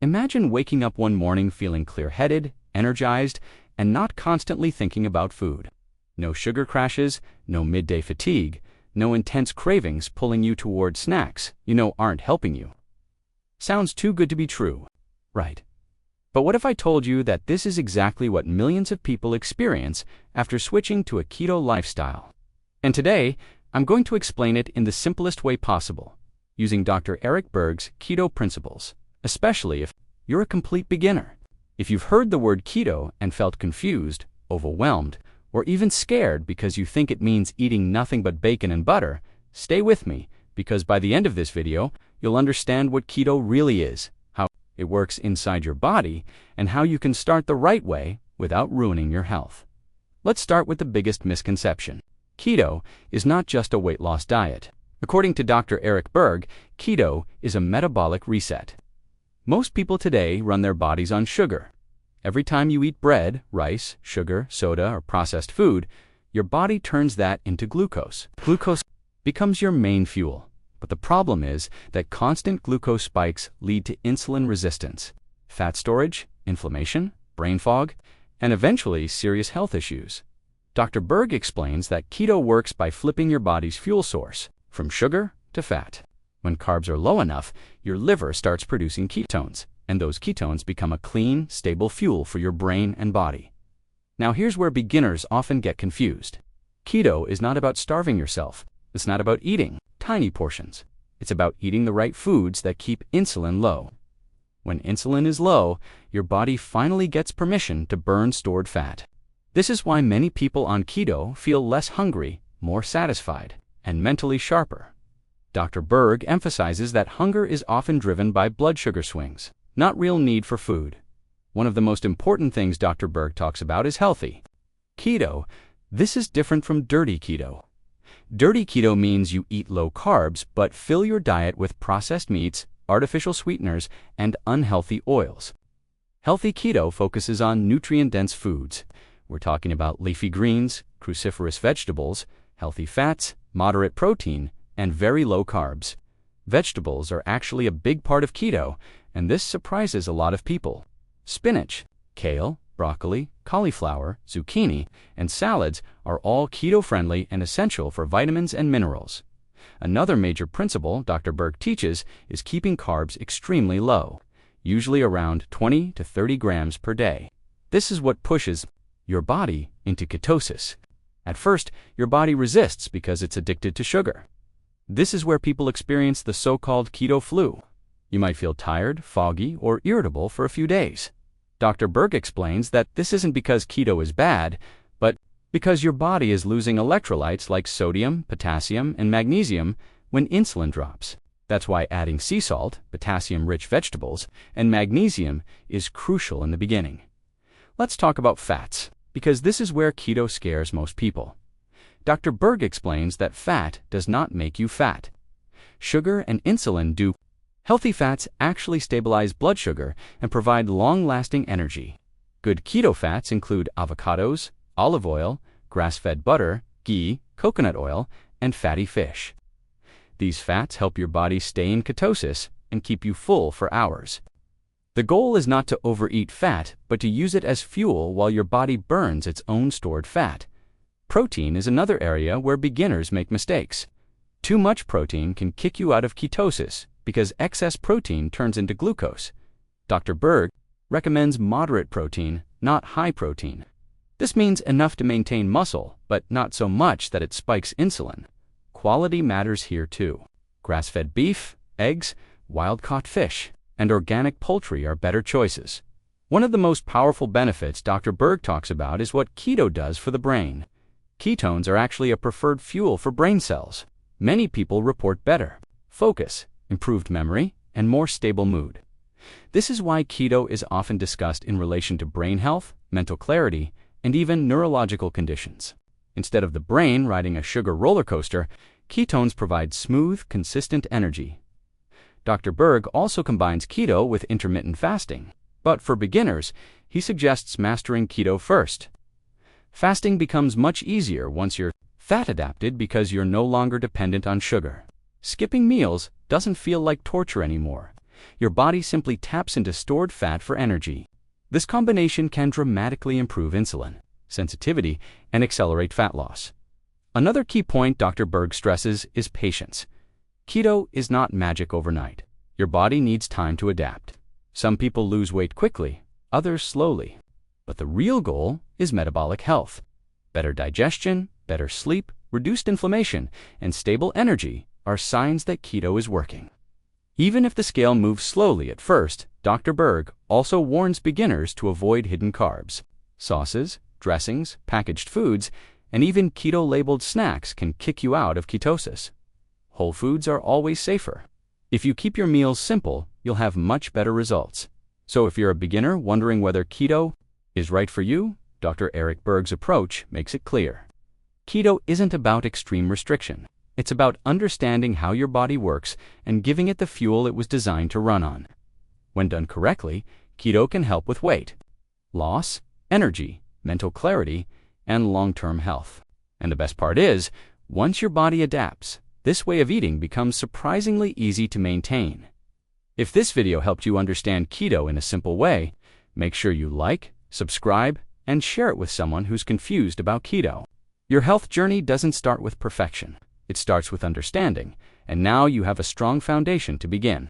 Imagine waking up one morning feeling clear-headed, energized, and not constantly thinking about food. No sugar crashes, no midday fatigue, no intense cravings pulling you toward snacks you know aren't helping you. Sounds too good to be true, right? But what if I told you that this is exactly what millions of people experience after switching to a keto lifestyle? And today, I'm going to explain it in the simplest way possible, using Dr. Eric Berg's keto principles, especially if you're a complete beginner. If you've heard the word keto and felt confused, overwhelmed, or even scared because you think it means eating nothing but bacon and butter, stay with me, because by the end of this video, you'll understand what keto really is, how it works inside your body, and how you can start the right way without ruining your health. Let's start with the biggest misconception. Keto is not just a weight loss diet. According to Dr. Eric Berg, keto is a metabolic reset. Most people today run their bodies on sugar. Every time you eat bread, rice, sugar, soda, or processed food, your body turns that into glucose. Glucose becomes your main fuel. But the problem is that constant glucose spikes lead to insulin resistance, fat storage, inflammation, brain fog, and eventually serious health issues. Dr. Berg explains that keto works by flipping your body's fuel source from sugar to fat. When carbs are low enough, your liver starts producing ketones, and those ketones become a clean, stable fuel for your brain and body. Now here's where beginners often get confused. Keto is not about starving yourself. It's not about eating tiny portions. It's about eating the right foods that keep insulin low. When insulin is low, your body finally gets permission to burn stored fat. This is why many people on keto feel less hungry, more satisfied, and mentally sharper. Dr. Berg emphasizes that hunger is often driven by blood sugar swings, not real need for food. One of the most important things Dr. Berg talks about is healthy keto. This is different from dirty keto. Dirty keto means you eat low carbs but fill your diet with processed meats, artificial sweeteners, and unhealthy oils. Healthy keto focuses on nutrient-dense foods. We're talking about leafy greens, cruciferous vegetables, healthy fats, moderate protein, and very low carbs. Vegetables are actually a big part of keto, and this surprises a lot of people. Spinach, kale, broccoli, cauliflower, zucchini, and salads are all keto-friendly and essential for vitamins and minerals. Another major principle Dr. Berg teaches is keeping carbs extremely low, usually around 20 to 30 grams per day. This is what pushes your body into ketosis. At first, your body resists because it's addicted to sugar. This is where people experience the so-called keto flu. You might feel tired, foggy, or irritable for a few days. Dr. Berg explains that this isn't because keto is bad, but because your body is losing electrolytes like sodium, potassium, and magnesium when insulin drops. That's why adding sea salt, potassium-rich vegetables, and magnesium is crucial in the beginning. Let's talk about fats, because this is where keto scares most people. Dr. Berg explains that fat does not make you fat. Sugar and insulin do. Healthy fats actually stabilize blood sugar and provide long-lasting energy. Good keto fats include avocados, olive oil, grass-fed butter, ghee, coconut oil, and fatty fish. These fats help your body stay in ketosis and keep you full for hours. The goal is not to overeat fat, but to use it as fuel while your body burns its own stored fat. Protein is another area where beginners make mistakes. Too much protein can kick you out of ketosis because excess protein turns into glucose. Dr. Berg recommends moderate protein, not high protein. This means enough to maintain muscle, but not so much that it spikes insulin. Quality matters here too. Grass-fed beef, eggs, wild-caught fish, and organic poultry are better choices. One of the most powerful benefits Dr. Berg talks about is what keto does for the brain. Ketones are actually a preferred fuel for brain cells. Many people report better focus, improved memory, and more stable mood. This is why keto is often discussed in relation to brain health, mental clarity, and even neurological conditions. Instead of the brain riding a sugar roller coaster, ketones provide smooth, consistent energy. Dr. Berg also combines keto with intermittent fasting, but for beginners, he suggests mastering keto first. Fasting becomes much easier once you're fat adapted because you're no longer dependent on sugar. Skipping meals doesn't feel like torture anymore. your body simply taps into stored fat for energy. This combination can dramatically improve insulin sensitivity and accelerate fat loss. Another key point Dr. Berg stresses is patience. Keto is not magic overnight. Your body needs time to adapt. Some people lose weight quickly, others slowly. But the real goal is metabolic health. Better digestion, better sleep, reduced inflammation, and stable energy are signs that keto is working. Even if the scale moves slowly at first, Dr. Berg also warns beginners to avoid hidden carbs. Sauces, dressings, packaged foods, and even keto-labeled snacks can kick you out of ketosis. Whole foods are always safer. If you keep your meals simple, you'll have much better results. So if you're a beginner wondering whether keto is right for you, Dr. Eric Berg's approach makes it clear. Keto isn't about extreme restriction. It's about understanding how your body works and giving it the fuel it was designed to run on. When done correctly, keto can help with weight loss, energy, mental clarity, and long-term health. And the best part is, once your body adapts, this way of eating becomes surprisingly easy to maintain. If this video helped you understand keto in a simple way, make sure you like, subscribe, and share it with someone who's confused about keto. Your health journey doesn't start with perfection. It starts with understanding, and now you have a strong foundation to begin.